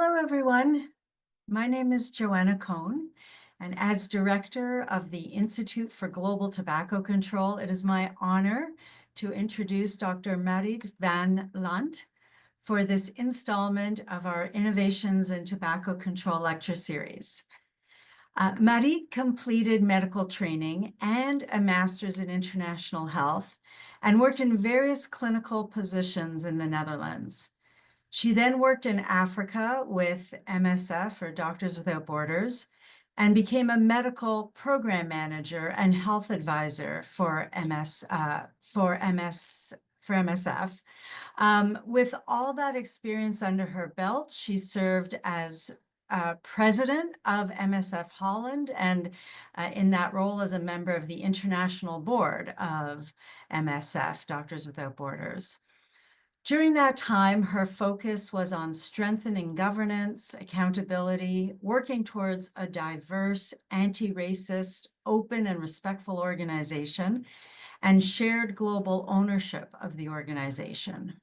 Hello, everyone. My name is Joanna Cohn, and as director of the Institute for Global Tobacco Control, it is my honor to introduce Dr. Marit van Lenthe for this installment of our Innovations in Tobacco Control lecture series. Marit completed medical training and a master's in international health and worked in various clinical positions in the Netherlands. She then worked in Africa with MSF, or Doctors Without Borders, and became a medical program manager and health advisor for MSF. With all that experience under her belt, she served as president of MSF Holland, and in that role as a member of the international board of MSF, Doctors Without Borders. During that time, her focus was on strengthening governance, accountability, working towards a diverse, anti-racist, open and respectful organization, and shared global ownership of the organization.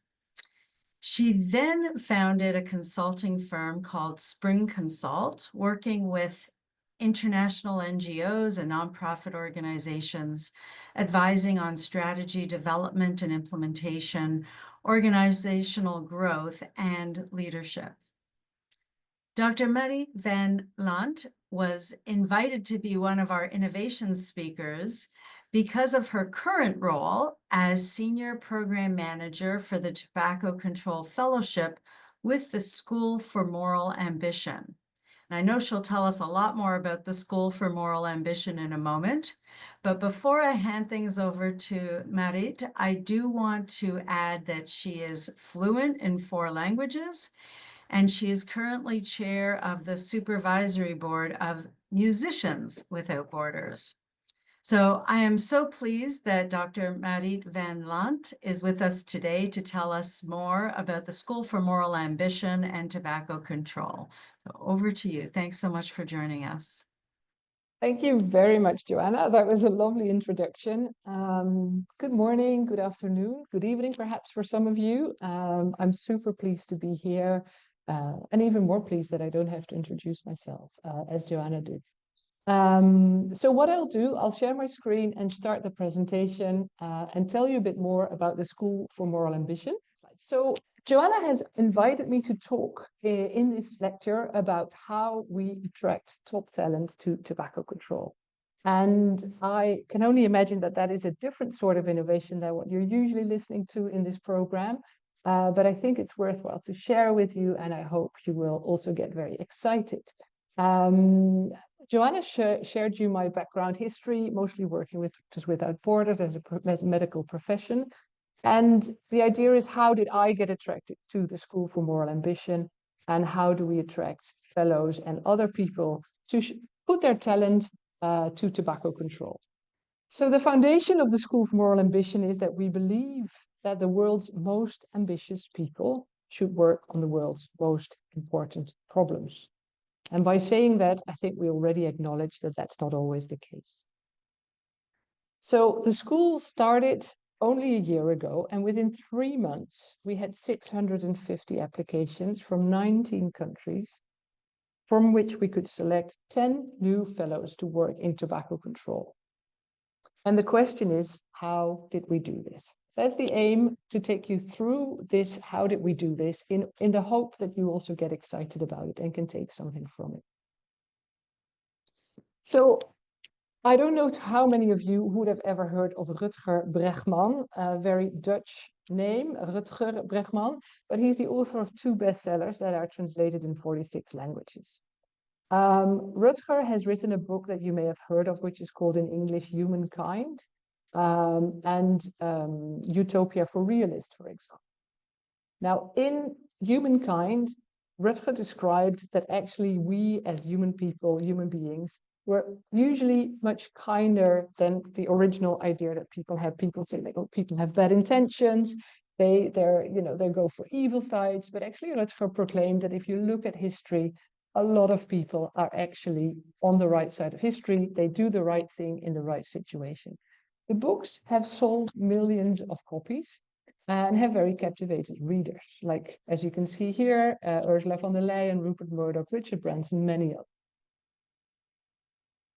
She then founded a consulting firm called Spring Consult, working with international NGOs and nonprofit organizations, advising on strategy development and implementation, organizational growth, and leadership. Dr. Marit van Lenthe was invited to be one of our innovation speakers because of her current role as Senior Program Manager for the Tobacco Control Fellowship with the School for Moral Ambition. And I know she'll tell us a lot more about the School for Moral Ambition in a moment. But before I hand things over to Marit, I do want to add that she is fluent in 4 languages, and she is currently chair of the supervisory board of Musicians Without Borders. So I am so pleased that Dr. Marit van Lenthe is with us today to tell us more about the School for Moral Ambition and Tobacco Control. So over to you. Thanks so much for joining us. Thank you very much, Joanna. That was a lovely introduction. Good morning, good afternoon, good evening, perhaps for some of you. I'm super pleased to be here, and even more pleased that I don't have to introduce myself, as Joanna did. So what I'll do, I'll share my screen and start the presentation and tell you a bit more about the School for Moral Ambition. So Joanna has invited me to talk in this lecture about how we attract top talent to tobacco control. And I can only imagine that that is a different sort of innovation than what you're usually listening to in this program. But I think it's worthwhile to share with you, and I hope you will also get very excited. Joanna shared you my background history, mostly working with Doctors Without Borders as a medical profession. And the idea is, how did I get attracted to the School for Moral Ambition, and how do we attract fellows and other people to put their talent to tobacco control? So the foundation of the School for Moral Ambition is that we believe that the world's most ambitious people should work on the world's most important problems. And by saying that, I think we already acknowledge that that's not always the case. So the school started only a year ago, and within 3 months, we had 650 applications from 19 countries, from which we could select 10 new fellows to work in tobacco control. And the question is, how did we do this? That's the aim, to take you through this. How did we do this, in the hope that you also get excited about it and can take something from it. So I don't know how many of you would have ever heard of Rutger Bregman, a very Dutch name, Rutger Bregman, but he's the author of 2 bestsellers that are translated in 46 languages. Rutger has written a book that you may have heard of, which is called in English Humankind, and Utopia for Realists, for example. Now, in Humankind, Rutger described that actually we as human people, human beings, were usually much kinder than the original idea that people have. People say, like, oh, people have bad intentions, they go for evil sides, but actually Rutger proclaimed that if you look at history, a lot of people are actually on the right side of history. They do the right thing in the right situation. The books have sold millions of copies. and have very captivated readers, like, as you can see here, Ursula von der Leyen, Rupert Murdoch, Richard Branson, many others.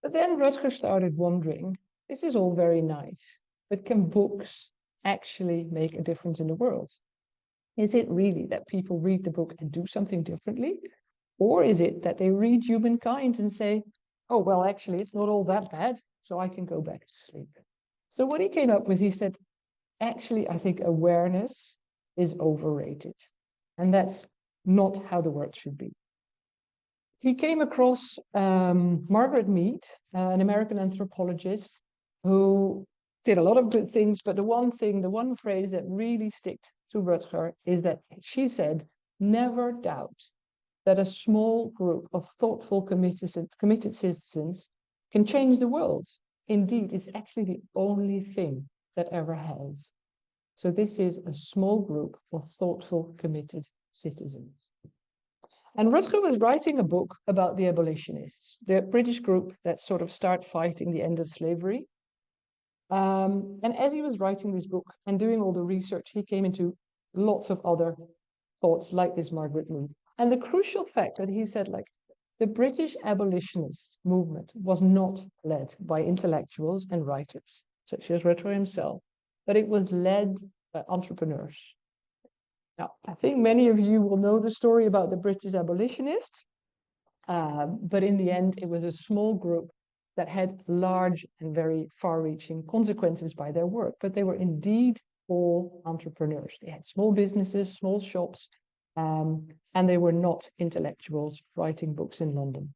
But then Rutger started wondering, this is all very nice, but can books actually make a difference in the world? Is it really that people read the book and do something differently? Or is it that they read Humankind and say, oh, well, actually, it's not all that bad, so I can go back to sleep? So what he came up with, he said, actually, I think awareness is overrated. And that's not how the world should be. He came across Margaret Mead, an American anthropologist who did a lot of good things, but the one phrase that really stuck to Rutger is that she said, never doubt that a small group of thoughtful, committed citizens can change the world. Indeed, it's actually the only thing that ever has. So this is a small group of thoughtful, committed citizens. And Rutger was writing a book about the abolitionists, the British group that sort of start fighting the end of slavery. And as he was writing this book and doing all the research, he came into lots of other thoughts like this Margaret Mead. And the crucial fact that he said, like, the British abolitionist movement was not led by intellectuals and writers, such as Rutger himself, but it was led by entrepreneurs. Now, I think many of you will know the story about the British abolitionists, but in the end, it was a small group that had large and very far-reaching consequences by their work, but they were indeed all entrepreneurs. They had small businesses, small shops, and they were not intellectuals writing books in London.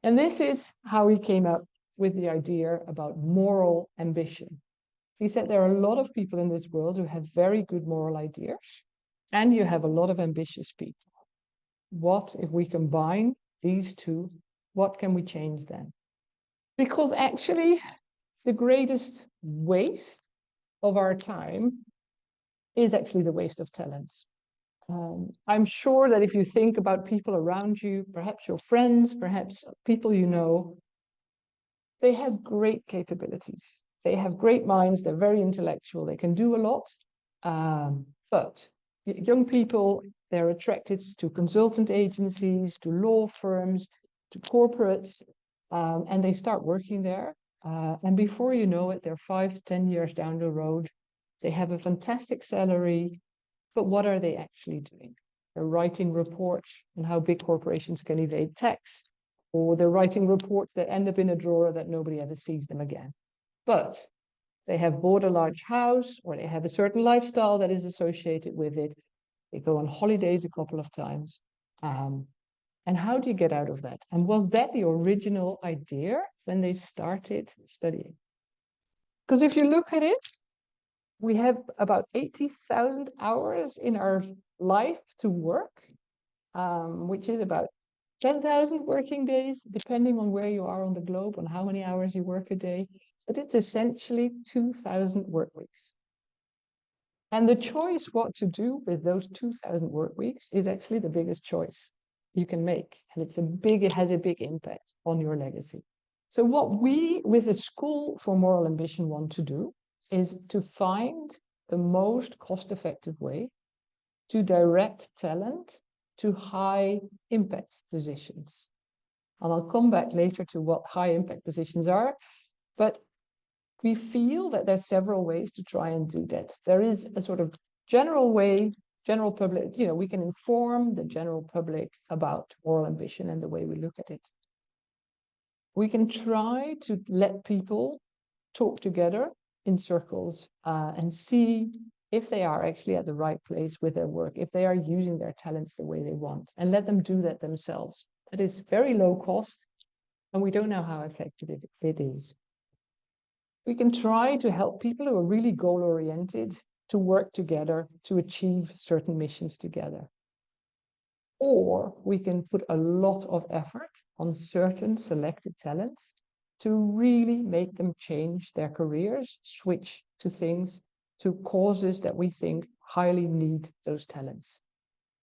And this is how he came up with the idea about moral ambition. He said there are a lot of people in this world who have very good moral ideas, and you have a lot of ambitious people. What if we combine these two? What can we change then? Because actually, the greatest waste of our time is actually the waste of talents. I'm sure that if you think about people around you, perhaps your friends, perhaps people you know, they have great capabilities. They have great minds, they're very intellectual, they can do a lot. But young people, they're attracted to consultant agencies, to law firms, to corporates, and they start working there. And before you know it, they're 5 to 10 years down the road. They have a fantastic salary, but what are they actually doing? They're writing reports on how big corporations can evade tax, or they're writing reports that end up in a drawer that nobody ever sees them again. But they have bought a large house, or they have a certain lifestyle that is associated with it. They go on holidays a couple of times. And how do you get out of that? And was that the original idea when they started studying? Because if you look at it, we have about 80,000 hours in our life to work, which is about 10,000 working days, depending on where you are on the globe, on how many hours you work a day. But it's essentially 2,000 work weeks. And the choice what to do with those 2,000 work weeks is actually the biggest choice you can make. And it has a big impact on your legacy. So what we, with the School for Moral Ambition, want to do is to find the most cost-effective way to direct talent to high impact positions. And I'll come back later to what high impact positions are, but we feel that there's several ways to try and do that. There is a sort of general way, general public, we can inform the general public about moral ambition and the way we look at it. We can try to let people talk together in circles and see if they are actually at the right place with their work, if they are using their talents the way they want, and let them do that themselves. It is very low cost, and we don't know how effective it is. We can try to help people who are really goal-oriented to work together to achieve certain missions together. Or we can put a lot of effort on certain selected talents to really make them change their careers, switch to things, to causes that we think highly need those talents.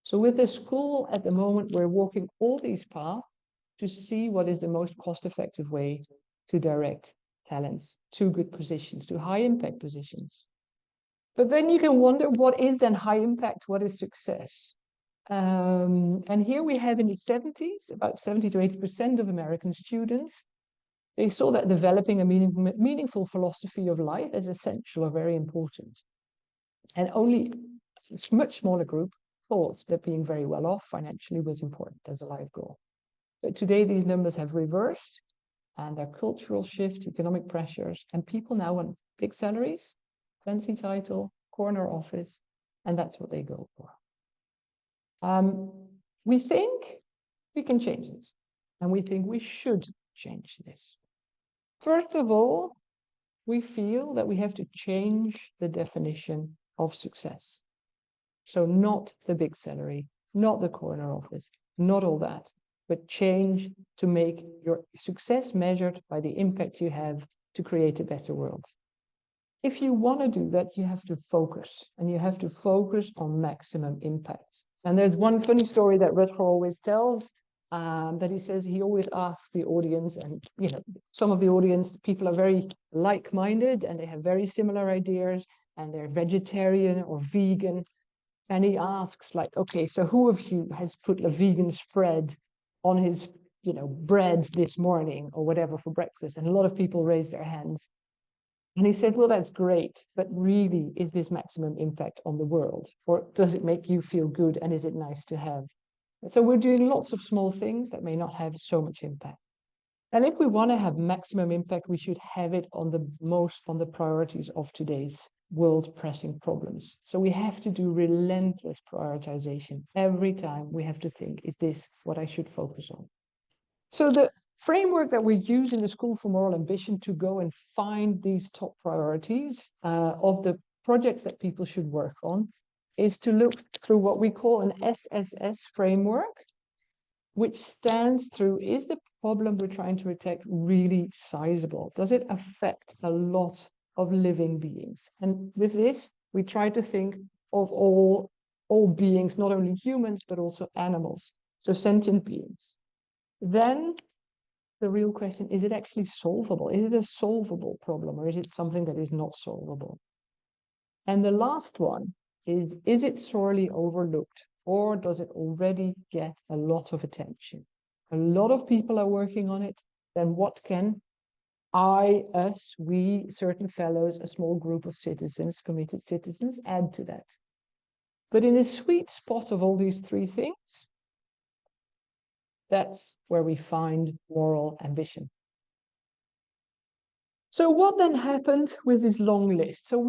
So with the school at the moment, we're walking all these paths to see what is the most cost-effective way to direct talents to good positions, to high impact positions. But then you can wonder, what is then high impact? What is success? And here we have in the 70s, about 70 to 80% of American students, they saw that developing a meaningful philosophy of life as essential or very important. And only a much smaller group thought that being very well off financially was important as a life goal. But today these numbers have reversed, and their cultural shift, economic pressures, and people now want big salaries, fancy title, corner office, and that's what they go for. We think we can change this, and we think we should change this. First of all, we feel that we have to change the definition of success. So not the big salary, not the corner office, not all that, but change to make your success measured by the impact you have to create a better world. If you want to do that, you have to focus, and you have to focus on maximum impact. And there's one funny story that Rutger always tells, that he says he always asks the audience, and some of the audience, people are very like-minded and they have very similar ideas, and they're vegetarian or vegan. And he asks, like, okay, so who of you has put a vegan spread on his bread this morning or whatever for breakfast? And a lot of people raise their hands. And he said, well, that's great, but really, is this maximum impact on the world? Or does it make you feel good, and is it nice to have? So we're doing lots of small things that may not have so much impact. And if we want to have maximum impact, we should have it on the priorities of today's world pressing problems. So we have to do relentless prioritization. Every time we have to think, is this what I should focus on? So the framework that we use in the School for Moral Ambition to go and find these top priorities of the projects that people should work on is to look through what we call an SSS framework, which stands through, is the problem we're trying to attack really sizable? Does it affect a lot of living beings? And with this, we try to think of all beings, not only humans, but also animals, so sentient beings. Then the real question, is it actually solvable? Is it a solvable problem, or is it something that is not solvable? And the last one is it sorely overlooked, or does it already get a lot of attention? A lot of people are working on it. Then what can we, certain fellows, a small group of citizens, committed citizens, add to that? But in the sweet spot of all these three things, that's where we find moral ambition. So what then happened with this long list? So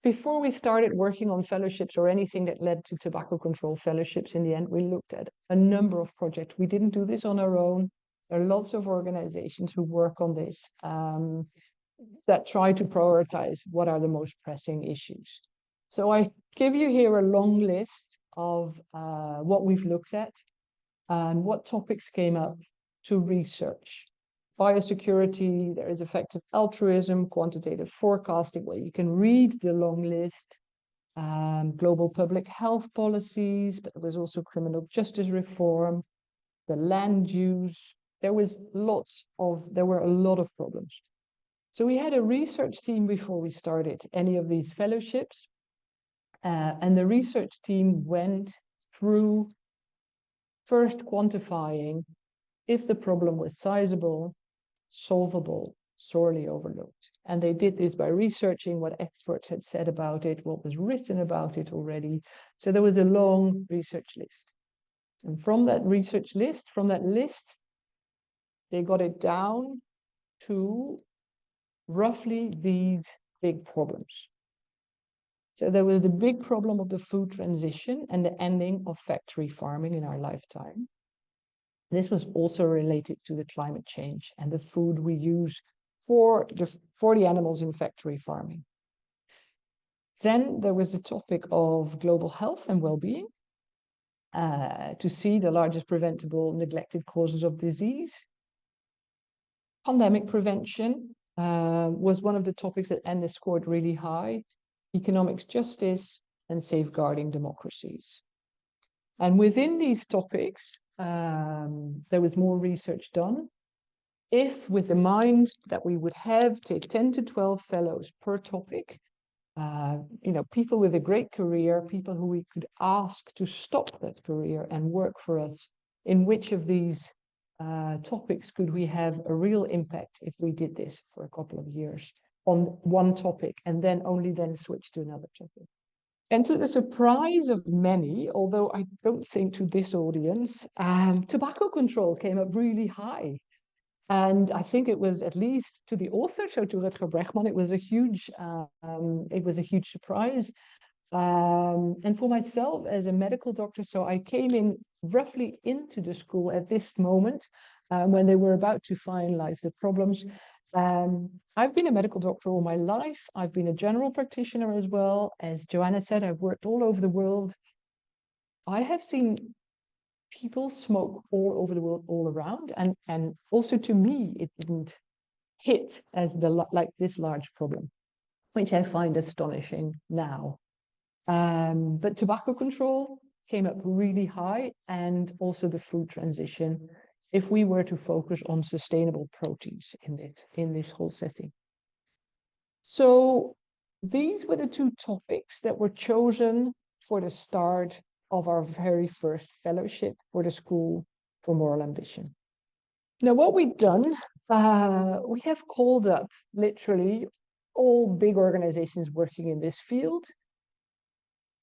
before we started working on fellowships or anything that led to tobacco control fellowships, in the end, we looked at a number of projects. We didn't do this on our own. There are lots of organizations who work on this that try to prioritize what are the most pressing issues. So I give you here a long list of what we've looked at and what topics came up to research. Biosecurity, there is effective altruism, quantitative forecasting. Well, you can read the long list. Global public health policies, but there was also criminal justice reform, the land use. There were a lot of problems. So we had a research team before we started any of these fellowships. And the research team went through first quantifying if the problem was sizable, solvable, sorely overlooked. And they did this by researching what experts had said about it, what was written about it already. So there was a long research list. And from that research list, they got it down to roughly these big problems. So there was the big problem of the food transition and the ending of factory farming in our lifetime. This was also related to the climate change and the food we use for the animals in factory farming. Then there was the topic of global health and well-being, to see the largest preventable neglected causes of disease. Pandemic prevention was one of the topics that Anne scored really high. Economics justice and safeguarding democracies. And within these topics, there was more research done. if with the mind that we would have to 10 to 12 fellows per topic, people with a great career, people who we could ask to stop that career and work for us, in which of these topics could we have a real impact if we did this for a couple of years on one topic and then only then switch to another topic. And to the surprise of many, although I don't think to this audience, tobacco control came up really high. And I think it was, at least to the author, so to Rutger Bregman, it was a huge surprise. And for myself as a medical doctor, so I came in roughly into the school at this moment when they were about to finalize the problems. I've been a medical doctor all my life. I've been a general practitioner as well. As Joanna said, I've worked all over the world. I have seen people smoke all over the world, all around. And also to me, it didn't hit as like this large problem, which I find astonishing now. But tobacco control came up really high, and also the food transition, if we were to focus on sustainable proteins in this whole setting. So these were the two topics that were chosen for the start of our very first fellowship for the School for Moral Ambition. Now, what we've done, we have called up literally all big organizations working in this field,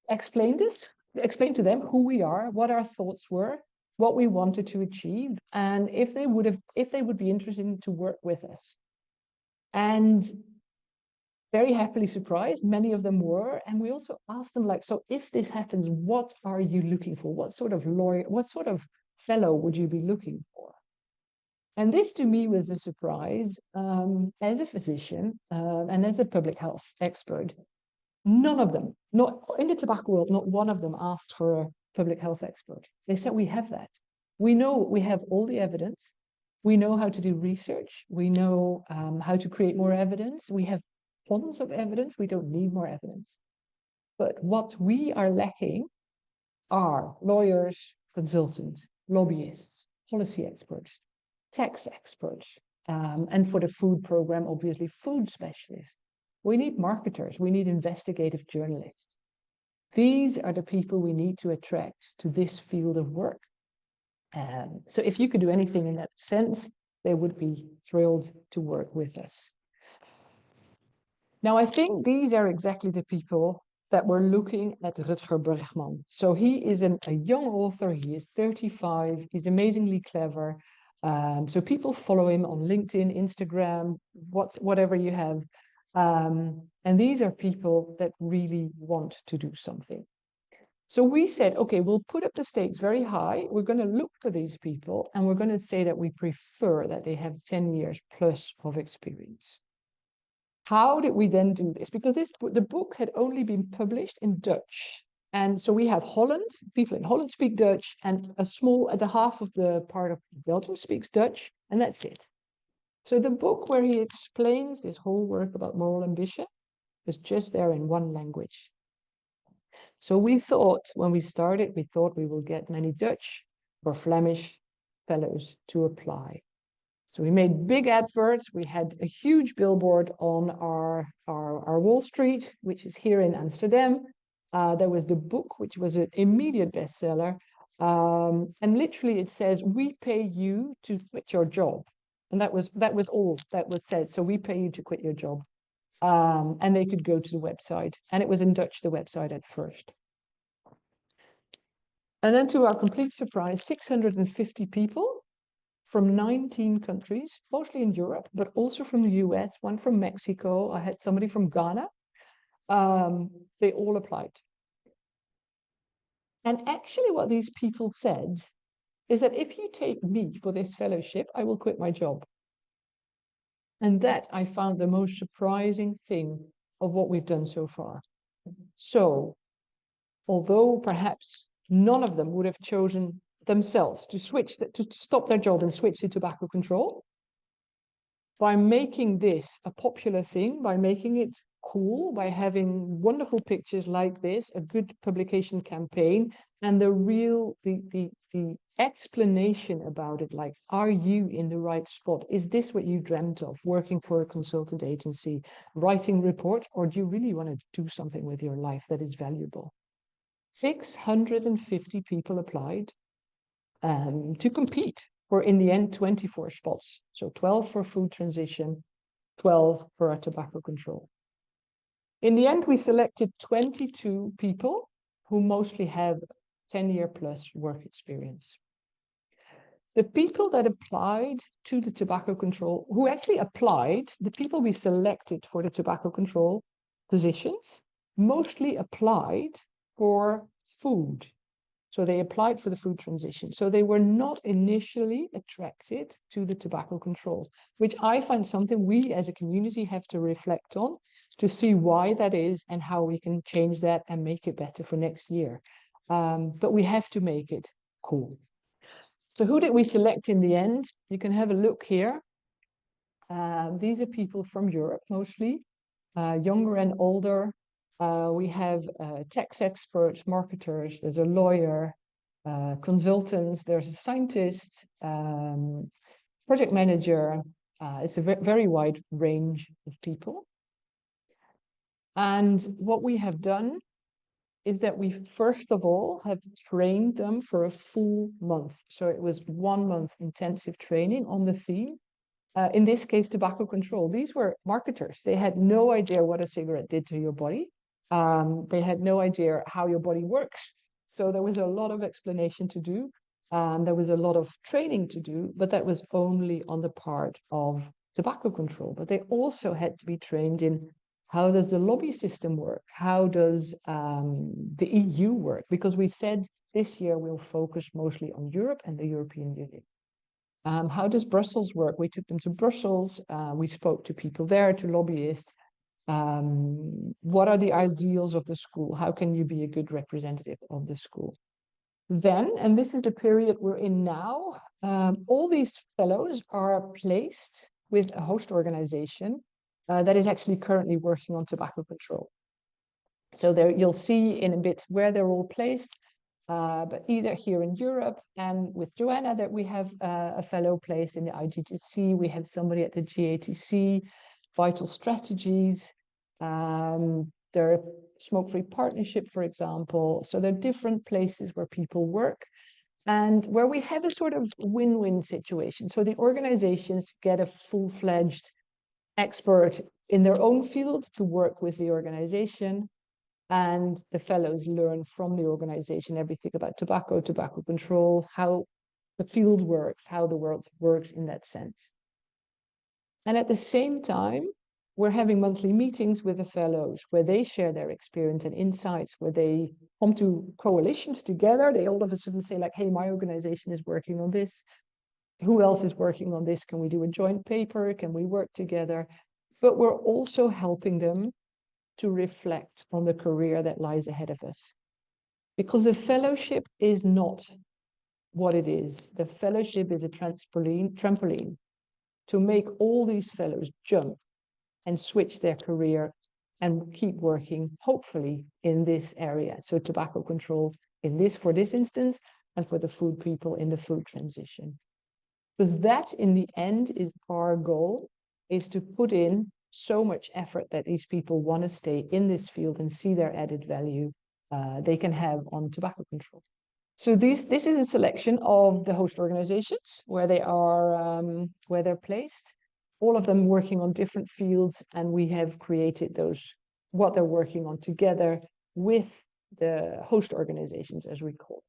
explain to them who we are, what our thoughts were, what we wanted to achieve, and if they would be interested to work with us. And very happily surprised, many of them were. And we also asked them, like, so if this happens, what are you looking for? What sort of lawyer, what sort of fellow would you be looking for? And this to me was a surprise. As a physician and as a public health expert, none of them, not in the tobacco world, not one of them asked for a public health expert. They said, we have that. We know we have all the evidence. We know how to do research. We know how to create more evidence. We have tons of evidence. We don't need more evidence. But what we are lacking are lawyers, consultants, lobbyists, policy experts, tax experts, and for the food program, obviously, food specialists. We need marketers. We need investigative journalists. These are the people we need to attract to this field of work. So if you could do anything in that sense, they would be thrilled to work with us. Now, I think these are exactly the people that were looking at Rutger Bregman. So he is a young author. He is 35. He's amazingly clever. So people follow him on LinkedIn, Instagram, whatever you have. And these are people that really want to do something. So we said, okay, we'll put up the stakes very high. We're going to look to these people, and we're going to say that we prefer that they have 10 years plus of experience. How did we then do this? Because the book had only been published in Dutch. And so we have Holland, people in Holland speak Dutch, and the half of the part of Belgium speaks Dutch, and that's it. So the book where he explains this whole work about moral ambition is just there in one language. So we thought, when we started, we thought we will get many Dutch or Flemish fellows to apply. So we made big adverts. We had a huge billboard on our Wall Street, which is here in Amsterdam. There was the book, which was an immediate bestseller. And literally it says, we pay you to quit your job. And that was all that was said. So we pay you to quit your job. And they could go to the website. And it was in Dutch, the website at first. And then to our complete surprise, 650 people from 19 countries, mostly in Europe, but also from the US, one from Mexico. I had somebody from Ghana. They all applied. And actually what these people said is that if you take me for this fellowship, I will quit my job. And that I found the most surprising thing of what we've done so far. So, although perhaps none of them would have chosen themselves to stop their job and switch to tobacco control, by making this a popular thing, by making it cool, by having wonderful pictures like this, a good publication campaign, and the the explanation about it, like, are you in the right spot? Is this what you dreamt of, working for a consultant agency, writing reports, or do you really want to do something with your life that is valuable? 650 people applied to compete for, in the end, 24 spots. So 12 for food transition, 12 for our tobacco control. In the end, we selected 22 people who mostly have 10-year plus work experience. The people that applied to the tobacco control, who actually applied, the people we selected for the tobacco control positions, mostly applied for food. So they applied for the food transition. So they were not initially attracted to the tobacco control, which I find something we as a community have to reflect on to see why that is and how we can change that and make it better for next year. But we have to make it cool. So who did we select in the end? You can have a look here. These are people from Europe mostly, younger and older. We have tax experts, marketers, there's a lawyer, consultants, there's a scientist, project manager. It's a very wide range of people. And what we have done is that we first of all have trained them for a full month. So it was 1 month intensive training on the theme. In this case, tobacco control. These were marketers. They had no idea what a cigarette did to your body. They had no idea how your body works. So there was a lot of explanation to do. There was a lot of training to do, but that was only on the part of tobacco control. But they also had to be trained in how does the lobby system work? How does the EU work? Because we said this year we'll focus mostly on Europe and the European Union. How does Brussels work? We took them to Brussels. We spoke to people there, to lobbyists. What are the ideals of the school? How can you be a good representative of the school? Then, and this is the period we're in now, all these fellows are placed with a host organization that is actually currently working on tobacco control. So there you'll see in a bit where they're all placed. But either here in Europe, and with Joanna that we have a fellow placed in the IGTC, we have somebody at the GATC, Vital Strategies, there are Smoke-Free Partnership, for example. So there are different places where people work and where we have a sort of win-win situation. So the organizations get a full-fledged expert in their own field to work with the organization. And the fellows learn from the organization everything about tobacco, tobacco control, how the field works, how the world works in that sense. And at the same time, we're having monthly meetings with the fellows where they share their experience and insights, where they come to coalitions together. They all of a sudden say like, hey, my organization is working on this. Who else is working on this? Can we do a joint paper? Can we work together? But we're also helping them to reflect on the career that lies ahead of us. Because the fellowship is not what it is. The fellowship is a trampoline to make all these fellows jump and switch their career and keep working, hopefully, in this area. So tobacco control for this instance, and for the food people in the food transition. Because that, in the end, is our goal, is to put in so much effort that these people want to stay in this field and see their added value they can have on tobacco control. So this is a selection of the host organizations where they are, where they're placed, all of them working on different fields, and we have created what they're working on together with the host organizations, as we call.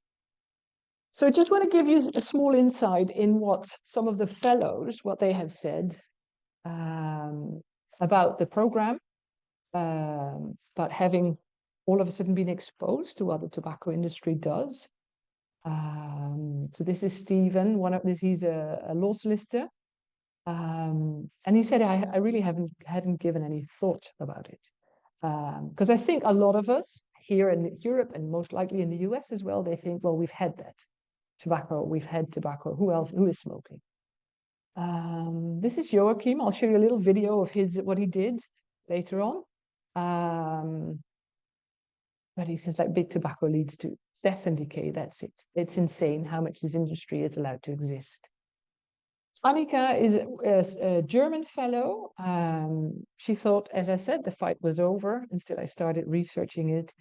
So I just want to give you a small insight in what some of the fellows, what they have said about the program, about having all of a sudden been exposed to what the tobacco industry does. So this is Stephen, he's a law solicitor. And he said, I really hadn't given any thought about it. Because I think a lot of us here in Europe and most likely in the US as well, they think, well, we've had that tobacco, who else, who is smoking? This is Joachim. I'll show you a little video of what he did later on. But he says like big tobacco leads to death and decay. That's it. It's insane how much this industry is allowed to exist. Annika is a German fellow. She thought, as I said, the fight was over until I started researching it.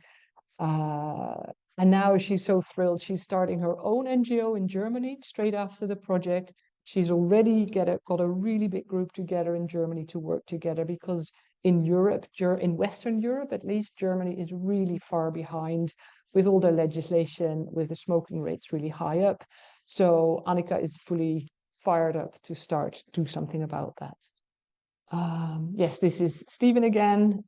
And now she's so thrilled. She's starting her own NGO in Germany straight after the project. She's already got a really big group together in Germany to work together, because in Europe, in Western Europe at least, Germany is really far behind with all their legislation, with the smoking rates really high up. So Annika is fully fired up to do something about that. Yes, this is Stephen again,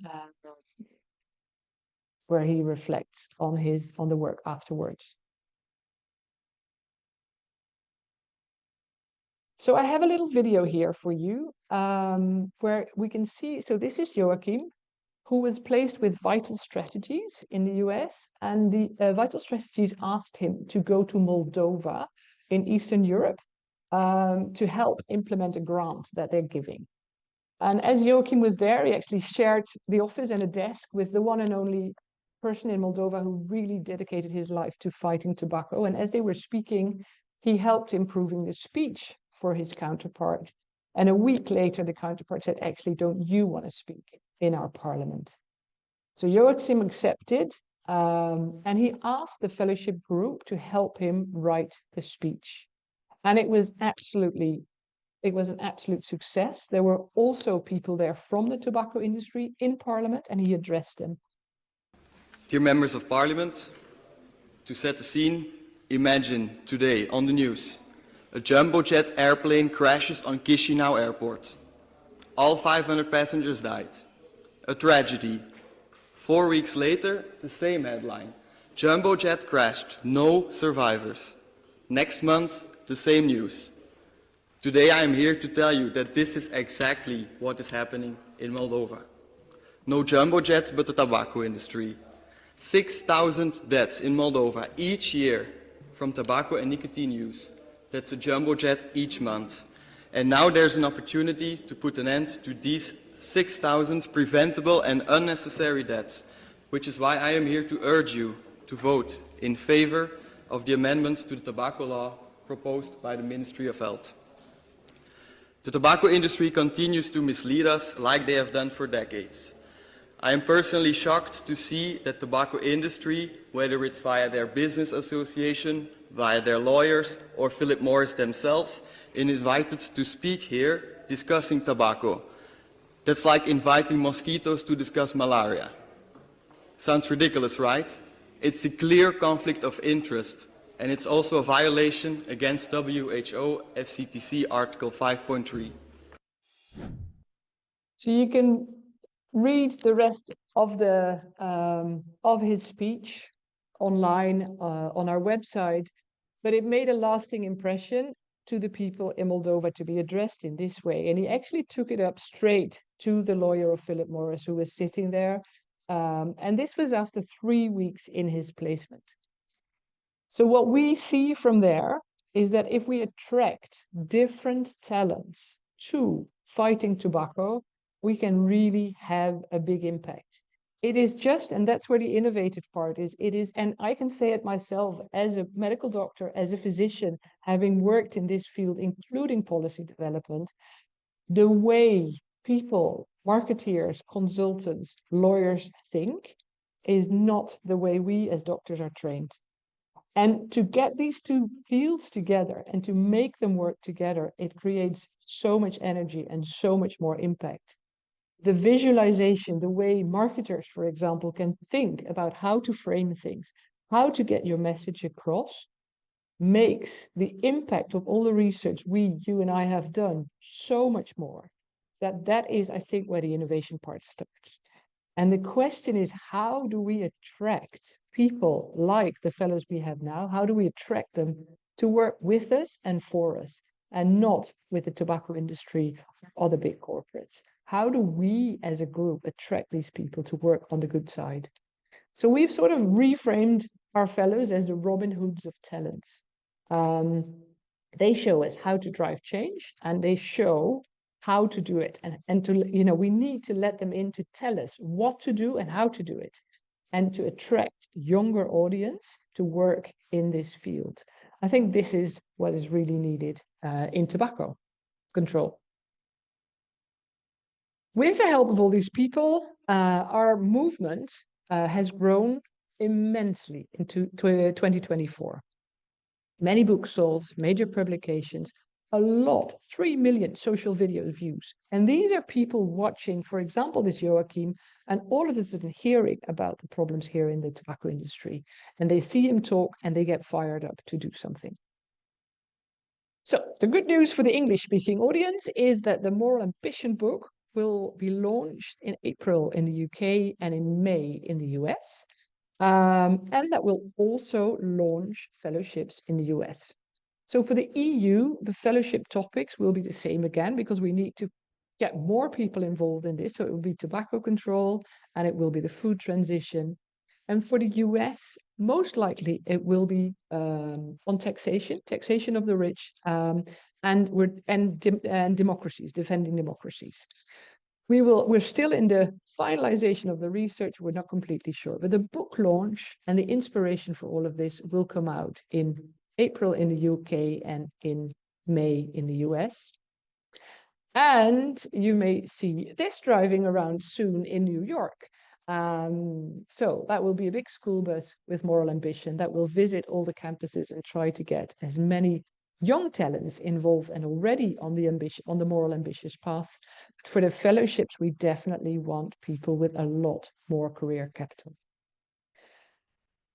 where he reflects on the work afterwards. So I have a little video here for you, where we can see, so this is Joachim, who was placed with Vital Strategies in the US, and the Vital Strategies asked him to go to Moldova in Eastern Europe to help implement a grant that they're giving. And as Joachim was there, he actually shared the office and a desk with the one and only person in Moldova who really dedicated his life to fighting tobacco. And as they were speaking, he helped improving the speech for his counterpart. And a week later, the counterpart said, actually, don't you want to speak in our parliament? So Joachim accepted, and he asked the fellowship group to help him write the speech. And it was an absolute success. There were also people there from the tobacco industry in Parliament, and he addressed them. Dear members of Parliament, to set the scene, imagine today on the news, a jumbo jet airplane crashes on Chisinau airport. All 500 passengers died. A tragedy. 4 weeks later, the same headline. Jumbo jet crashed, no survivors. Next month, the same news. Today I am here to tell you that this is exactly what is happening in Moldova. No jumbo jets, but the tobacco industry. 6,000 deaths in Moldova each year from tobacco and nicotine use. That's a jumbo jet each month. And now there's an opportunity to put an end to these 6,000 preventable and unnecessary deaths, which is why I am here to urge you to vote in favor of the amendments to the tobacco law proposed by the Ministry of Health. The tobacco industry continues to mislead us like they have done for decades. I am personally shocked to see that the tobacco industry, whether it's via their business association, via their lawyers, or Philip Morris themselves, is invited to speak here discussing tobacco. That's like inviting mosquitoes to discuss malaria. Sounds ridiculous, right? It's a clear conflict of interest. And it's also a violation against WHO FCTC Article 5.3. So you can read the rest of his speech online on our website, but it made a lasting impression to the people in Moldova to be addressed in this way. And he actually took it up straight to the lawyer of Philip Morris, who was sitting there. And this was after 3 weeks in his placement. So what we see from there is that if we attract different talents to fighting tobacco, we can really have a big impact. It is just, and that's where the innovative part is, and I can say it myself as a medical doctor, as a physician, having worked in this field, including policy development, the way people, marketeers, consultants, lawyers think is not the way we as doctors are trained. And to get these two fields together and to make them work together, it creates so much energy and so much more impact. The visualization, the way marketers, for example, can think about how to frame things, how to get your message across, makes the impact of all the research you and I have done so much more. That is, I think, where the innovation part starts. And the question is, how do we attract people like the fellows we have now? How do we attract them to work with us and for us, and not with the tobacco industry or other big corporates? How do we as a group attract these people to work on the good side? So we've sort of reframed our fellows as the Robin Hoods of talents. They show us how to drive change, and they show how to do it, and to, we need to let them in to tell us what to do and how to do it. and to attract younger audience to work in this field. I think this is what is really needed in tobacco control. With the help of all these people, our movement has grown immensely into 2024. Many books sold, major publications, a lot, 3 million social video views. And these are people watching, for example, this Joachim, and all of a sudden hearing about the problems here in the tobacco industry. And they see him talk and they get fired up to do something. So the good news for the English-speaking audience is that the Moral Ambition book will be launched in April in the UK and in May in the US. And that will also launch fellowships in the US. So for the EU, the fellowship topics will be the same again, because we need to get more people involved in this. So it will be tobacco control and it will be the food transition. And for the US, most likely it will be on taxation of the rich, and democracies, defending democracies. We're still in the finalization of the research. We're not completely sure, but the book launch and the inspiration for all of this will come out in April in the UK and in May in the US. And you may see this driving around soon in New York. So that will be a big school bus with Moral Ambition that will visit all the campuses and try to get as many young talents involved and already on the Moral Ambitious path. For the fellowships, we definitely want people with a lot more career capital.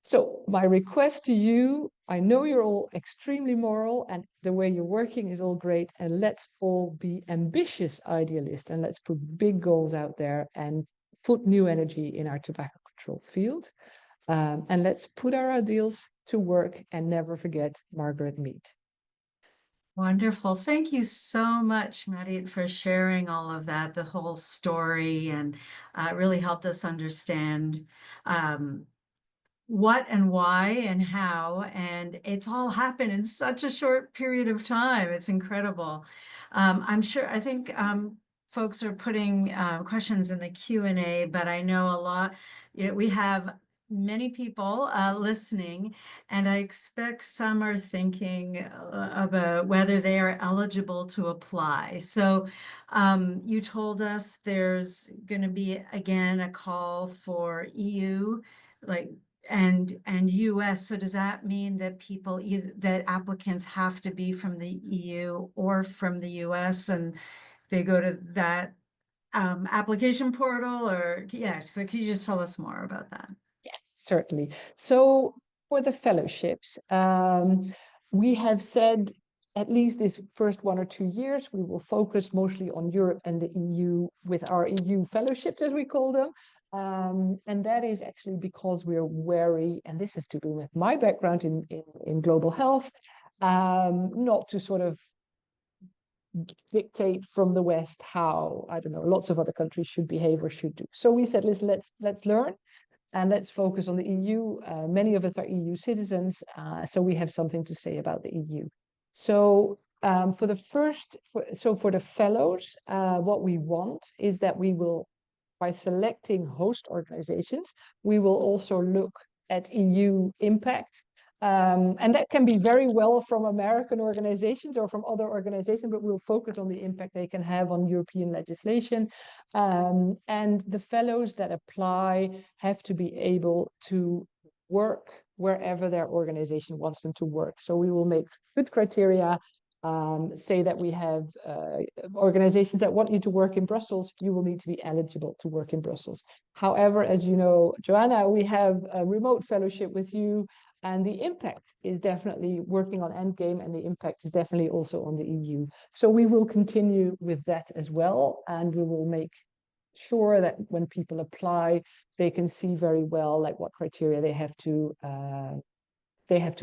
So my request to you, I know you're all extremely moral and the way you're working is all great, and let's all be ambitious idealists and let's put big goals out there and put new energy in our tobacco control field. And let's put our ideals to work and never forget Margaret Mead. Wonderful. Thank you so much, Marit, for sharing all of that, the whole story, and really helped us understand what and why and how, and it's all happened in such a short period of time. It's incredible. I think folks are putting questions in the Q&A, but I know a lot, we have many people listening, and I expect some are thinking about whether they are eligible to apply. So you told us there's going to be, again, a call for EU, and US. So does that mean that that applicants have to be from the EU or from the US, and they go to that application portal? Or so can you just tell us more about that? Yes, certainly. So for the fellowships, we have said at least this first 1 or 2 years, we will focus mostly on Europe and the EU with our EU fellowships, as we call them. And that is actually because we're wary, and this is to do with my background in global health, not to sort of dictate from the West how, I don't know, lots of other countries should behave or should do. So we said, listen, let's learn. And let's focus on the EU. Many of us are EU citizens, so we have something to say about the EU. So for the fellows, what we want is that we will, by selecting host organizations, we will also look at EU impact. And that can be very well from American organizations or from other organizations, but we'll focus on the impact they can have on European legislation. And the fellows that apply have to be able to work wherever their organization wants them to work. So we will make good criteria, say that we have organizations that want you to work in Brussels, you will need to be eligible to work in Brussels. However, as you know, Joanna, we have a remote fellowship with you, and the impact is definitely working on Endgame, and the impact is definitely also on the EU. So we will continue with that as well, and we will make sure that when people apply, they can see very well like what criteria they have to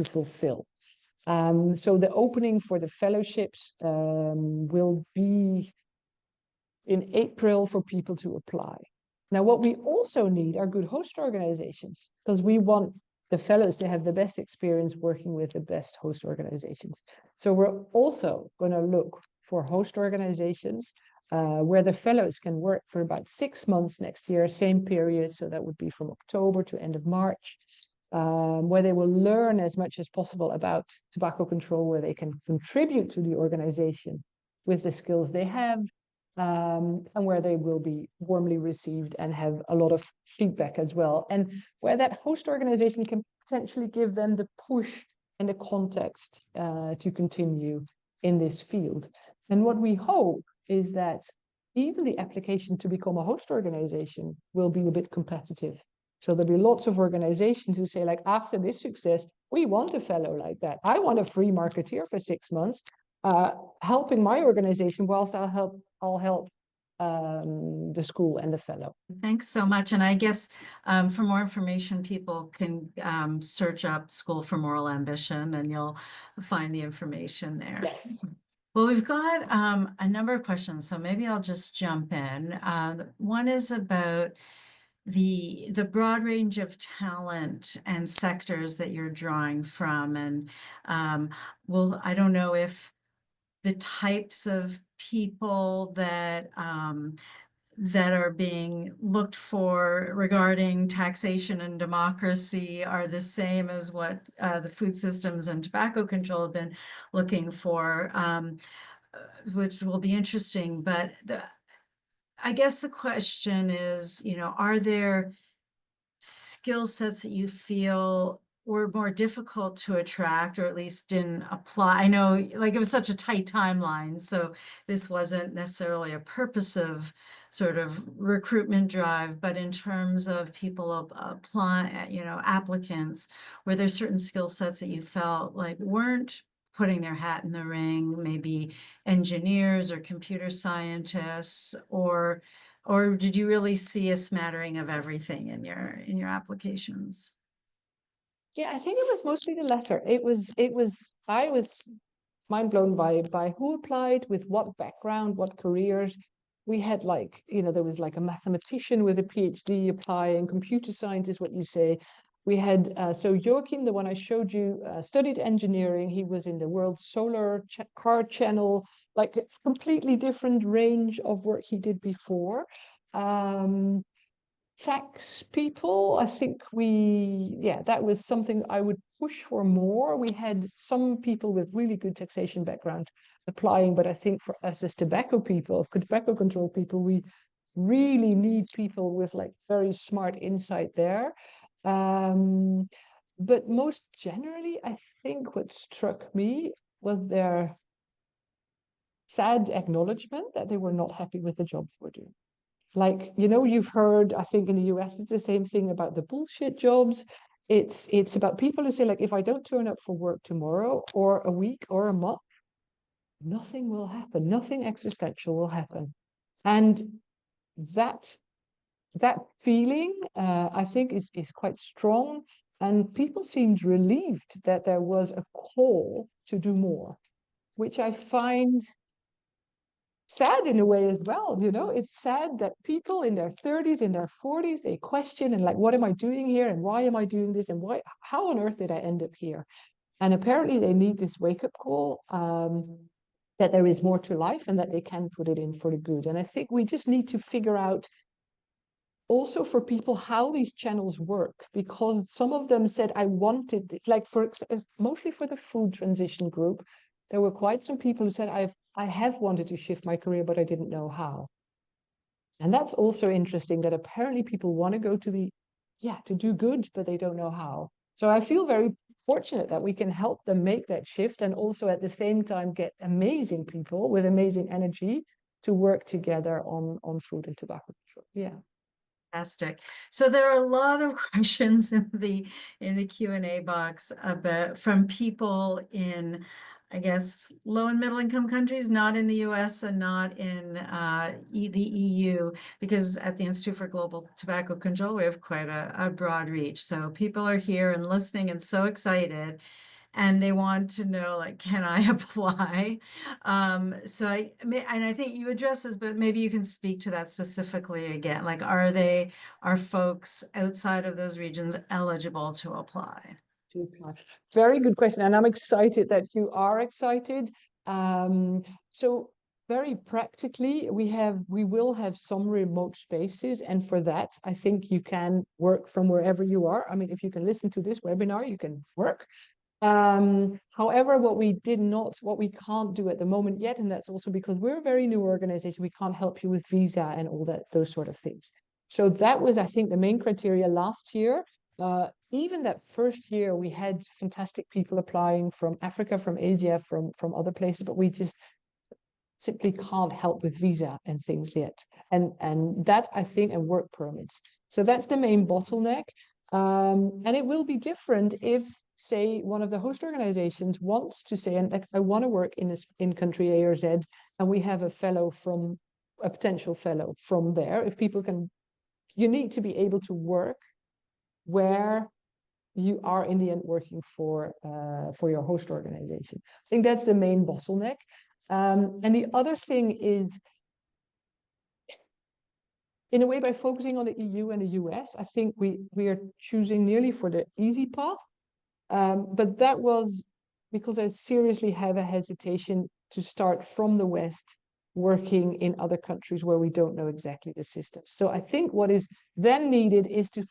fulfill. So the opening for the fellowships will be in April for people to apply. Now, what we also need are good host organizations, because we want the fellows to have the best experience working with the best host organizations. So we're also going to look for host organizations where the fellows can work for about 6 months next year, same period. So that would be from October to end of March, where they will learn as much as possible about tobacco control, where they can contribute to the organization with the skills they have, and where they will be warmly received and have a lot of feedback as well. And where that host organization can potentially give them the push and the context to continue in this field. And what we hope is that even the application to become a host organization will be a bit competitive. So there'll be lots of organizations who say, like, after this success, we want a fellow like that. I want a free marketeer for 6 months, helping my organization whilst I'll help the school and the fellow. Thanks so much. And I guess for more information, people can search up School for Moral Ambition and you'll find the information there. Yes. Well, we've got a number of questions, so maybe I'll just jump in. One is about the broad range of talent and sectors that you're drawing from. And well, I don't know if the types of people that that are being looked for regarding taxation and democracy are the same as what the food systems and tobacco control have been looking for, which will be interesting. But I guess the question is, you know, are there skill sets that you feel were more difficult to attract, or at least didn't apply? I know, like, it was such a tight timeline, so this wasn't necessarily a purposive sort of recruitment drive, but in terms of people apply, you know, applicants, were there certain skill sets that you felt like weren't putting their hat in the ring, maybe engineers or computer scientists, or did you really see a smattering of everything in your applications? Yeah, I think it was mostly the latter. I was mind blown by who applied, with what background, what careers. We had, like, you know, there was like a mathematician with a PhD applying, computer scientist, what you say. We had, so Joachim, the one I showed you, studied engineering. He was in the World Solar Car Channel, like a completely different range of work he did before. Tax people, I think that was something I would push for more. We had some people with really good taxation background applying, but I think for us as tobacco people, tobacco control people, we really need people with like very smart insight there. But most generally, I think what struck me was their sad acknowledgement that they were not happy with the job they were doing. Like, you know, you've heard, I think in the US, it's the same thing about the bullshit jobs. It's about people who say, like, if I don't turn up for work tomorrow or a week or a month, nothing will happen. Nothing existential will happen. And that feeling, I think, is quite strong. And people seemed relieved that there was a call to do more, which I find sad in a way as well. You know, it's sad that people in their 30s, in their 40s, they question and like, what am I doing here? And why am I doing this? And how on earth did I end up here? And apparently they need this wake-up call, that there is more to life and that they can put it in for the good. And I think we just need to figure out also for people how these channels work, because some of them said, I wanted this, like mostly for the food transition group, there were quite some people who said, I have wanted to shift my career, but I didn't know how. And that's also interesting, that apparently people want to go to to do good, but they don't know how. So I feel very fortunate that we can help them make that shift, and also at the same time get amazing people with amazing energy to work together on food and tobacco control. Yeah. Fantastic. So there are a lot of questions in the Q&A box from people in, I guess, low and middle income countries, not in the US and not in the EU, because at the Institute for Global Tobacco Control, we have quite a broad reach. So people are here and listening and so excited, and they want to know, like, can I apply? So I think you address this, but maybe you can speak to that specifically again. Like, are folks outside of those regions eligible to apply? Very good question, and I'm excited that you are excited. So very practically, we will have some remote spaces, and for that, I think you can work from wherever you are. I mean, if you can listen to this webinar, you can work. However, what we can't do at the moment yet, and that's also because we're a very new organization, we can't help you with visa and all that, those sort of things. So that was, I think, the main criteria last year. Even that first year, we had fantastic people applying from Africa, from Asia, from other places, but we just simply can't help with visa and things yet. And that, I think, and work permits. So that's the main bottleneck. And it will be different if, say, one of the host organizations wants to say, and I want to work in country A or Z, and we have a potential fellow from there. If people can, you need to be able to work where you are in the end working for your host organization. I think that's the main bottleneck. And the other thing is, in a way, by focusing on the EU and the US, I think we are choosing nearly for the easy path. But that was because I seriously have a hesitation to start from the West working in other countries where we don't know exactly the systems. So I think what is then needed is to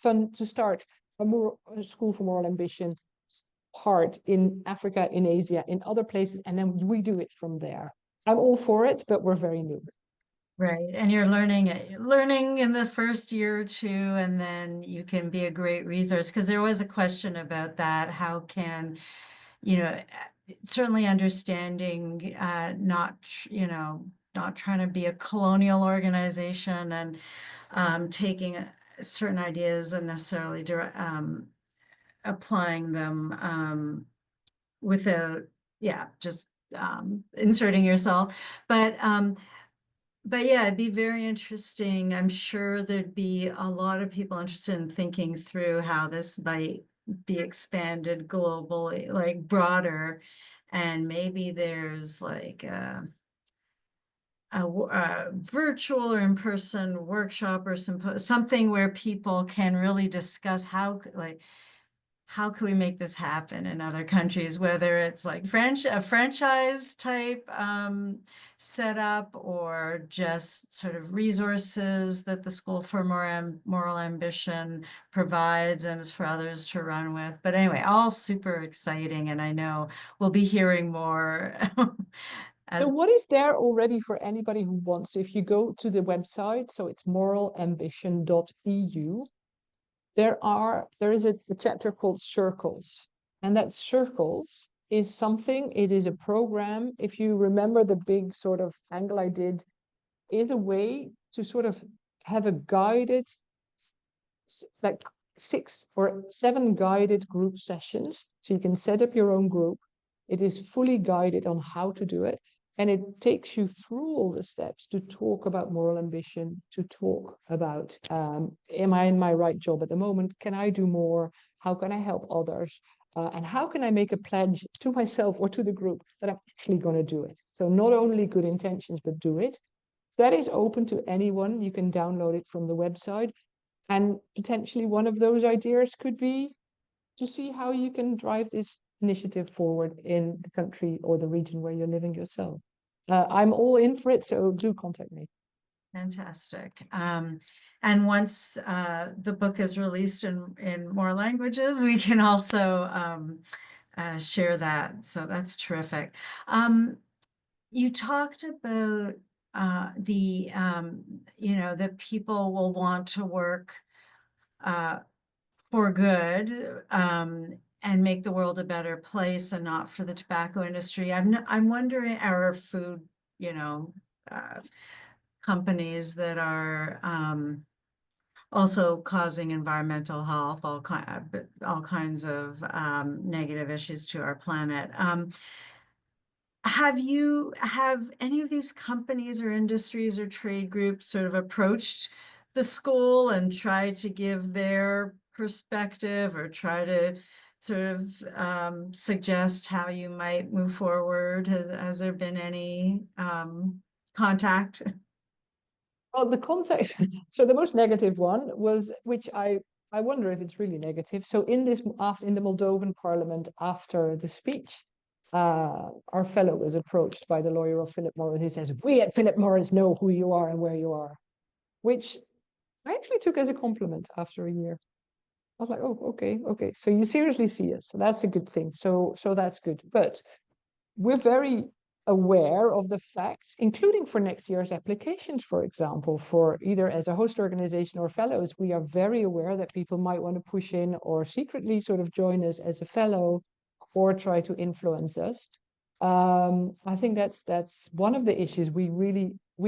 start a school for moral ambition part in Africa, in Asia, in other places, and then we do it from there. I'm all for it, but we're very new. Right. And you're learning in the first year or two, and then you can be a great resource. Because there was a question about that. How can, certainly understanding, not trying to be a colonial organization and taking certain ideas and necessarily applying them without, just inserting yourself. But yeah, it'd be very interesting. I'm sure there'd be a lot of people interested in thinking through how this might be expanded globally, like broader, and maybe there's like a virtual or in-person workshop or something where people can really discuss how can we make this happen in other countries, whether it's like a franchise type setup, or just sort of resources that the School for Moral Ambition provides and is for others to run with. But anyway, all super exciting, and I know we'll be hearing more. So what is there already for anybody who wants to? If you go to the website, so it's moralambition.eu, there is a chapter called Circles, and that Circles is it is a program. If you remember the big sort of angle I did, is a way to sort of have a guided, like 6 or 7 guided group sessions. So you can set up your own group. It is fully guided on how to do it. And it takes you through all the steps to talk about moral ambition, to talk about, am I in my right job at the moment? Can I do more? How can I help others? And how can I make a pledge to myself or to the group that I'm actually going to do it? So not only good intentions, but do it. That is open to anyone. You can download it from the website. And potentially one of those ideas could be to see how you can drive this initiative forward in the country or the region where you're living yourself. I'm all in for it, so do contact me. Fantastic. And once the book is released in more languages, we can also share that. So that's terrific. You talked about that people will want to work for good and make the world a better place, and not for the tobacco industry. I'm wondering, our food, companies that are also causing environmental health, all kinds of negative issues to our planet. Have any of these companies or industries or trade groups sort of approached the school and tried to give their perspective, or try to sort of suggest how you might move forward? Has there been any contact? Well, the context, so the most negative one was, which I wonder if it's really negative. So in the Moldovan parliament, after the speech, our fellow was approached by the lawyer of Philip Morris, who says, "We at Philip Morris know who you are and where you are," which I actually took as a compliment after a year. I was like, "Oh, okay. So you seriously see us. So that's a good thing. So that's good." But we're very aware of the facts, including for next year's applications, for example, for either as a host organization or fellows. We are very aware that people might want to push in or secretly sort of join us as a fellow or try to influence us. I think that's one of the issues we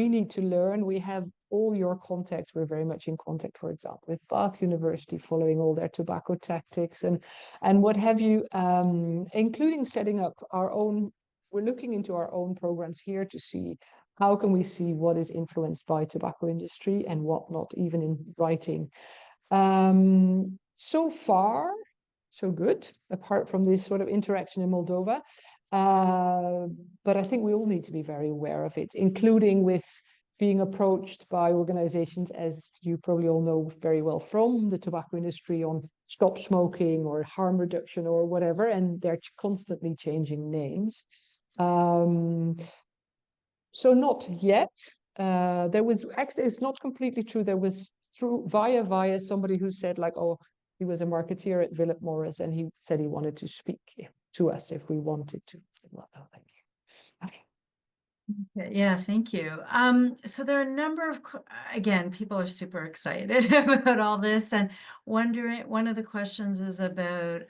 need to learn. We have all your contacts. We're very much in contact, for example, with Bath University, following all their tobacco tactics and what have you, including setting up our own. We're looking into our own programs here to see how can we see what is influenced by tobacco industry and what not, even in writing. So far, so good, apart from this sort of interaction in Moldova. But I think we all need to be very aware of it, including with being approached by organizations, as you probably all know very well from the tobacco industry, on stop smoking or harm reduction or whatever, and they're constantly changing names. So not yet. There was actually, it's not completely true. There was via somebody who said like, oh, he was a marketeer at Philip Morris and he said he wanted to speak to us if we wanted to. I said, well, oh, thank you. Okay. Yeah, thank you. So there are a number of, again, people are super excited about all this and wondering, one of the questions is about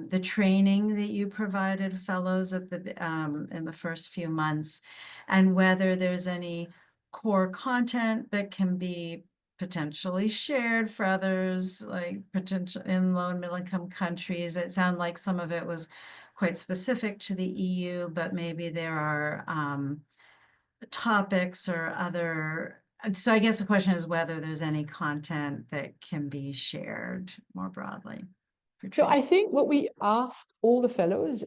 the training that you provided fellows at in the first few months, and whether there's any core content that can be potentially shared for others, like potential in low and middle income countries. It sounded like some of it was quite specific to the EU, but maybe there are topics or other. So I guess the question is whether there's any content that can be shared more broadly. So I think what we asked all the fellows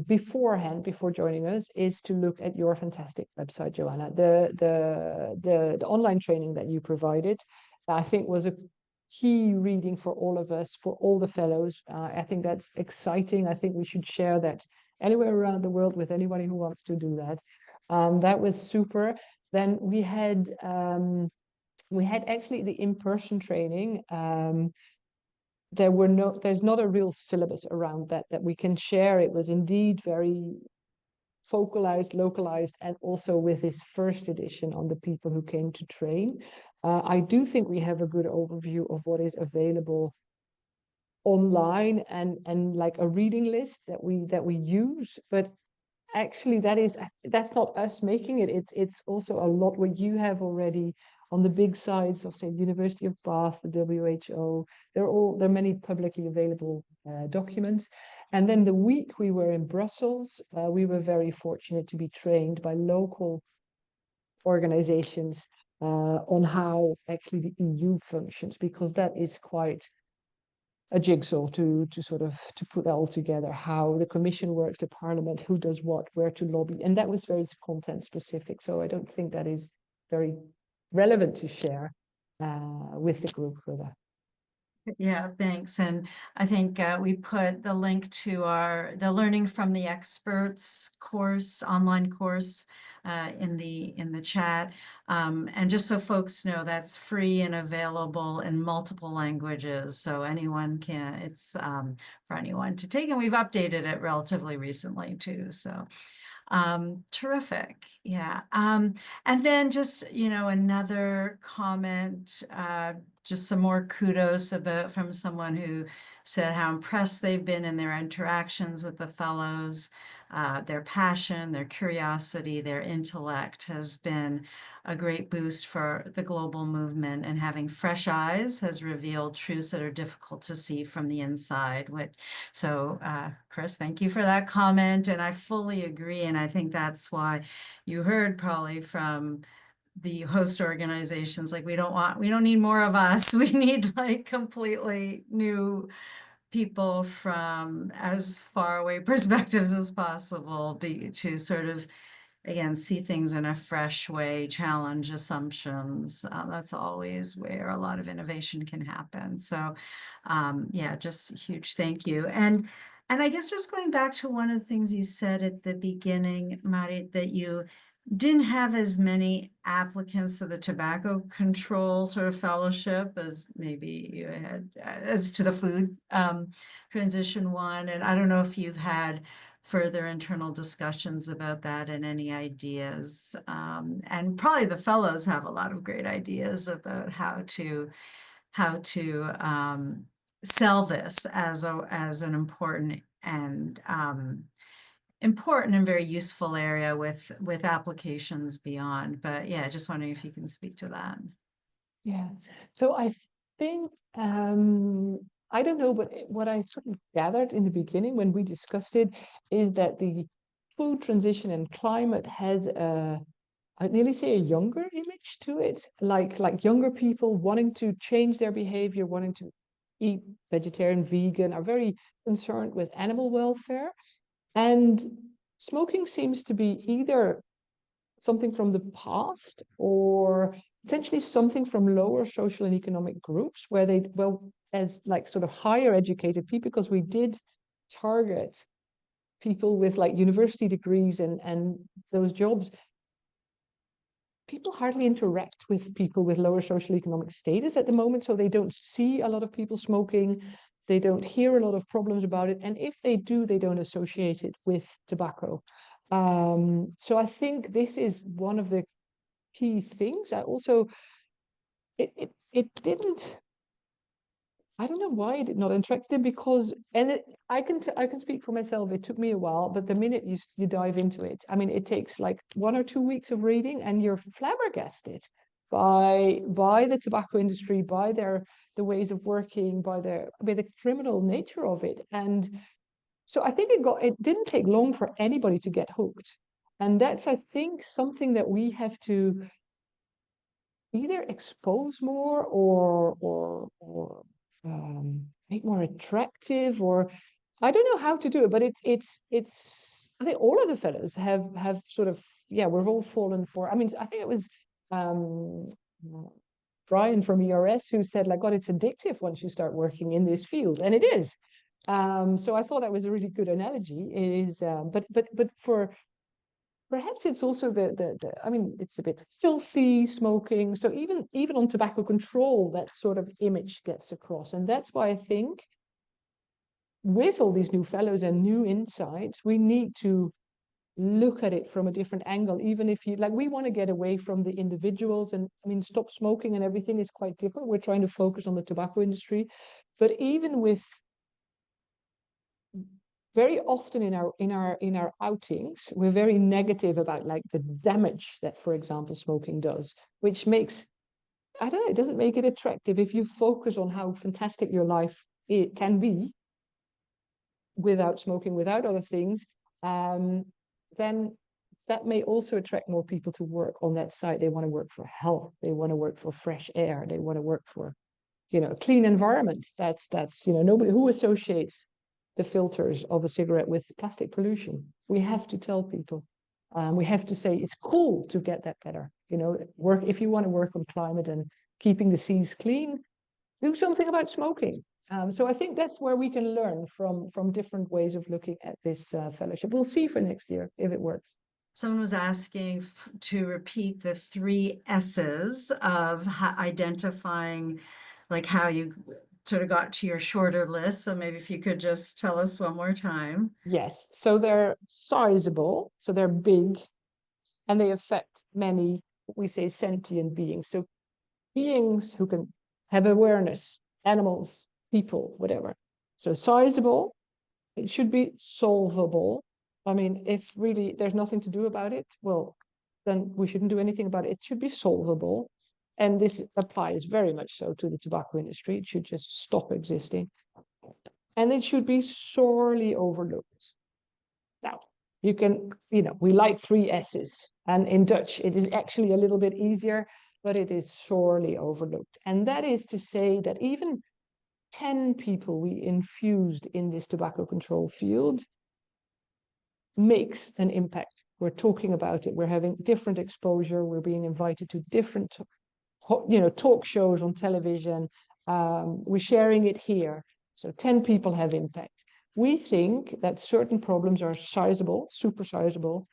beforehand, before joining us, is to look at your fantastic website, Joanna. The online training that you provided, I think, was a key reading for all of us, for all the fellows. I think that's exciting. I think we should share that anywhere around the world with anybody who wants to do that. That was super. Then we had actually the in-person training. There's not a real syllabus around that we can share. It was indeed very focalized, localized, and also with this first edition on the people who came to train. I do think we have a good overview of what is available online and like a reading list that we use, but actually that's not us making it. It's also a lot what you have already on the big sites of, say, University of Bath, the WHO. There are many publicly available documents. And then the week we were in Brussels, we were very fortunate to be trained by local organizations on how actually the EU functions, because that is quite a jigsaw to put that all together, how the Commission works, the Parliament, who does what, where to lobby, and that was very content specific. So I don't think that is very relevant to share with the group further. Yeah, thanks. And I think we put the link to the Learning from the Experts course, online course, in the chat. And just so folks know, that's free and available in multiple languages. So anyone can, it's for anyone to take, and we've updated it relatively recently too. So terrific. Yeah. And then just, another comment, just some more kudos from someone who said how impressed they've been in their interactions with the fellows. Their passion, their curiosity, their intellect has been a great boost for the global movement, and having fresh eyes has revealed truths that are difficult to see from the inside. So Chris, thank you for that comment, and I fully agree, and I think that's why you heard probably from the host organizations, like, we don't need more of us. We need like completely new people from as far away perspectives as possible, to sort of, again, see things in a fresh way, challenge assumptions. That's always where a lot of innovation can happen. So yeah, just a huge thank you. And And I guess just going back to one of the things you said at the beginning, Marit, that you didn't have as many applicants to the tobacco control sort of fellowship as maybe you had as to the food transition one. And I don't know if you've had further internal discussions about that and any ideas. And probably the fellows have a lot of great ideas about how to sell this as an important and very useful area with applications beyond. But yeah, just wondering if you can speak to that. Yeah. So I think I don't know, but what I sort of gathered in the beginning when we discussed it is that the food transition and climate has I'd nearly say a younger image to it, like younger people wanting to change their behavior, wanting to eat vegetarian, vegan, are very concerned with animal welfare. And smoking seems to be either something from the past or potentially something from lower social and economic groups where they, well, as like sort of higher educated people, because we did target people with like university degrees and those jobs. People hardly interact with people with lower social economic status at the moment, so they don't see a lot of people smoking. They don't hear a lot of problems about it, and if they do, they don't associate it with tobacco. So I think this is one of the key things. I also, it didn't. I don't know why it did not attract them, because, and I can speak for myself. It took me a while, but the minute you dive into it, I mean, it takes like 1 or 2 weeks of reading, and you're flabbergasted by the tobacco industry, by the ways of working, by the criminal nature of it. And so I think it didn't take long for anybody to get hooked, and that's, I think, something that we have to either expose more or make more attractive, or I don't know how to do it, but it's I think all of the fellows have sort of, yeah, we've all fallen for. I mean, I think it was um Brian from ERS who said, like, God, it's addictive once you start working in this field, and it is. So I thought that was a really good analogy. It is, but for perhaps it's also the I mean, it's a bit filthy smoking. So even on tobacco control, that sort of image gets across. And that's why I think with all these new fellows and new insights, we need to look at it from a different angle. Even if you like, we want to get away from the individuals, and I mean, stop smoking and everything is quite different. We're trying to focus on the tobacco industry. But even with very often in our outings, we're very negative about like the damage that, for example, smoking does, which makes, I don't know, it doesn't make it attractive. If you focus on how fantastic your life it can be without smoking, without other things, then that may also attract more people to work on that side. They want to work for health. They want to work for fresh air. They want to work for, a clean environment. That's nobody who associates the filters of a cigarette with plastic pollution. We have to tell people. We have to say it's cool to get that better. Work if you want to work on climate and keeping the seas clean. Do something about smoking. So I think that's where we can learn from different ways of looking at this fellowship. We'll see for next year if it works. Someone was asking to repeat the 3 S's of identifying, like how you sort of got to your shorter list. So maybe if you could just tell us one more time. Yes. So they're sizable, so they're big, and they affect many, we say, sentient beings. So beings who can have awareness, animals, people, whatever. So sizable, it should be solvable. I mean, if really there's nothing to do about it, well, then we shouldn't do anything about it. It should be solvable. And this applies very much so to the tobacco industry. It should just stop existing. And it should be sorely overlooked. Now, you can, we like 3 S's. And in Dutch, it is actually a little bit easier, but it is sorely overlooked. And that is to say that even 10 people we infused in this tobacco control field makes an impact. We're talking about it. We're having different exposure. We're being invited to different talk shows on television. We're sharing it here. So 10 people have impact. We think that certain problems are sizable, super sizable.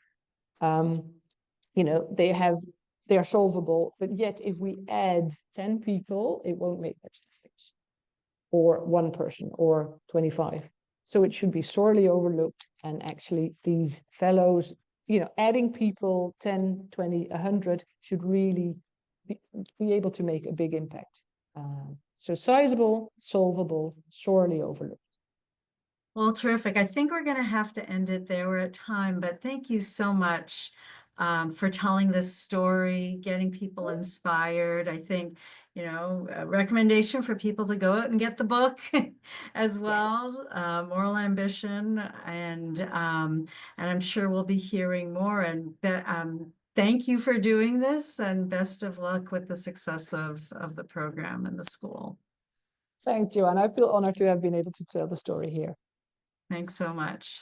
You know, they are solvable, but yet if we add 10 people, it won't make much difference. Or one person or 25. So it should be sorely overlooked. And actually these fellows, you know, adding people 10, 20, 100 should really be able to make a big impact. So sizable, solvable, sorely overlooked. Well, terrific. I think we're going to have to end it there. We're at time, but thank you so much for telling this story, getting people inspired. I think, you know, a recommendation for people to go out and get the book as well, Moral Ambition, and I'm sure we'll be hearing more. And thank you for doing this, and best of luck with the success of the program and the school. Thank you, and I feel honored to have been able to tell the story here. Thanks so much.